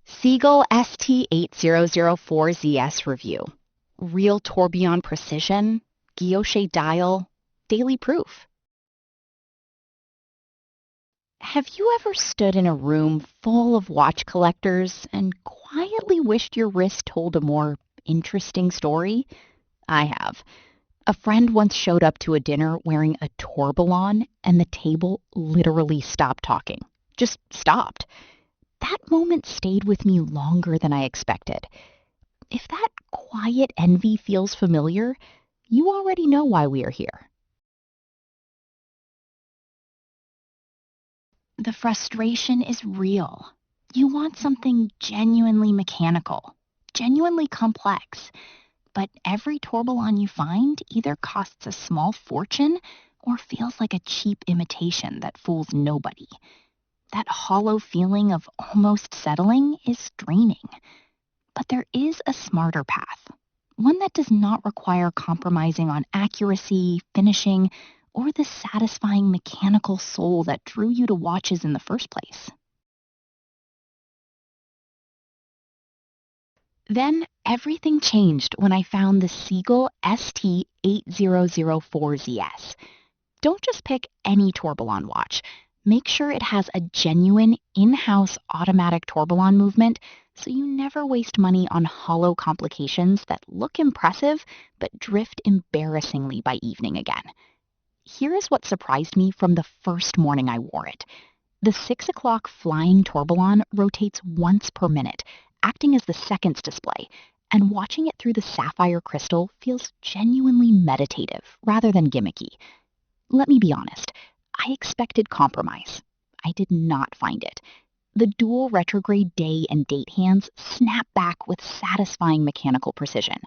Seagull ST8004ZS review. Real Tourbillon-Präzision, guilloché dial, daily proof. Have you ever stood in a room full of watch collectors and quietly wished your wrist told a more interesting story? I have. A friend once showed up to a dinner wearing a tourbillon, and the table literally stopped talking. Just stopped. That moment stayed with me longer than I expected. If that quiet envy feels familiar, you already know why we are here. The frustration is real. You want something genuinely mechanical, genuinely complex, but every tourbillon you find either costs a small fortune or feels like a cheap imitation that fools nobody. That hollow feeling of almost settling is draining. But there is a smarter path, one that does not require compromising on accuracy, finishing, or the satisfying mechanical soul that drew you to watches in the first place. Then everything changed when I found the Seagull ST8004ZS. Don't just pick any tourbillon watch. Make sure it has a genuine in-house automatic tourbillon movement so you never waste money on hollow complications that look impressive but drift embarrassingly by evening again. Here is what surprised me from the first morning I wore it. The 6 o'clock flying tourbillon rotates once per minute, acting as the seconds display, and watching it through the sapphire crystal feels genuinely meditative rather than gimmicky. Let me be honest, I expected compromise. I did not find it. The dual retrograde day and date hands snap back with satisfying mechanical precision.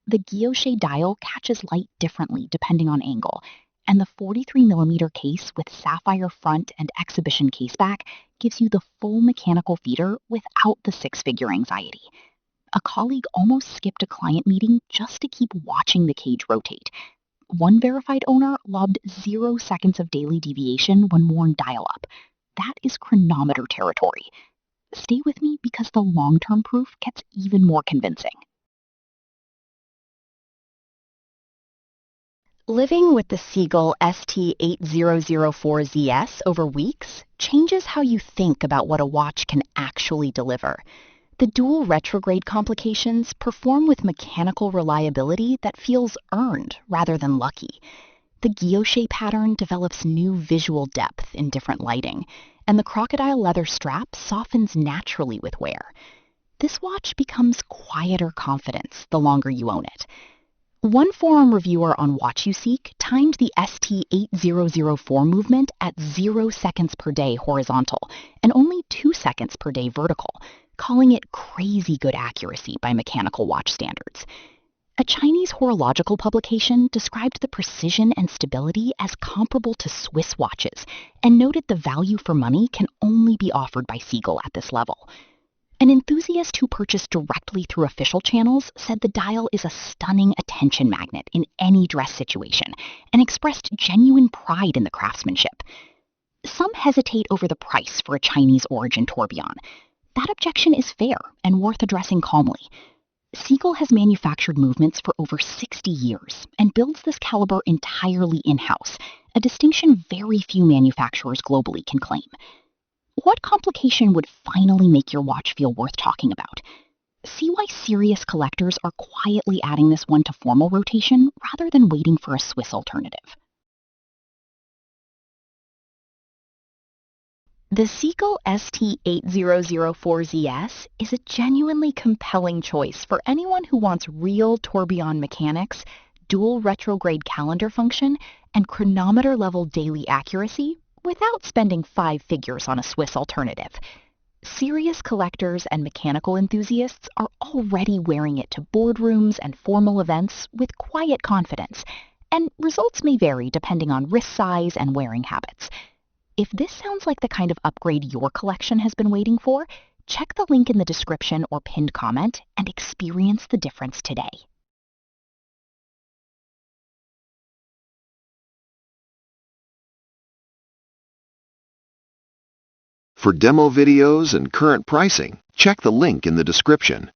The guilloché dial catches light differently depending on angle, and the 43mm case with sapphire front and exhibition caseback gives you the full mechanical feeder without the six-figure anxiety. A colleague almost skipped a client meeting just to keep watching the cage rotate. One verified owner logged 0 seconds of daily deviation when worn dial-up. That is chronometer territory. Stay with me because the long-term proof gets even more convincing. Living with the Seagull ST8004ZS over weeks changes how you think about what a watch can actually deliver. The dual retrograde complications perform with mechanical reliability that feels earned rather than lucky. The guilloché pattern develops new visual depth in different lighting, and the crocodile leather strap softens naturally with wear. This watch becomes quieter confidence the longer you own it. One forum reviewer on WatchUseek timed the ST8004 movement at 0 seconds per day horizontal and only 2 seconds per day vertical, calling it crazy good accuracy by mechanical watch standards. A Chinese horological publication described the precision and stability as comparable to Swiss watches and noted the value for money can only be offered by Seagull at this level. An enthusiast who purchased directly through official channels said the dial is a stunning attention magnet in any dress situation and expressed genuine pride in the craftsmanship. Some hesitate over the price for a Chinese origin tourbillon. That objection is fair and worth addressing calmly. Seagull has manufactured movements for over 60 years and builds this caliber entirely in-house, a distinction very few manufacturers globally can claim. What complication would finally make your watch feel worth talking about? See why serious collectors are quietly adding this one to formal rotation rather than waiting for a Swiss alternative. The Seagull ST8004ZS is a genuinely compelling choice for anyone who wants real tourbillon mechanics, dual retrograde calendar function, and chronometer-level daily accuracy without spending 5 figures on a Swiss alternative. Serious collectors and mechanical enthusiasts are already wearing it to boardrooms and formal events with quiet confidence, and results may vary depending on wrist size and wearing habits. If this sounds like the kind of upgrade your collection has been waiting for, check the link in the description or pinned comment and experience the difference today. For demo videos and current pricing, check the link in the description.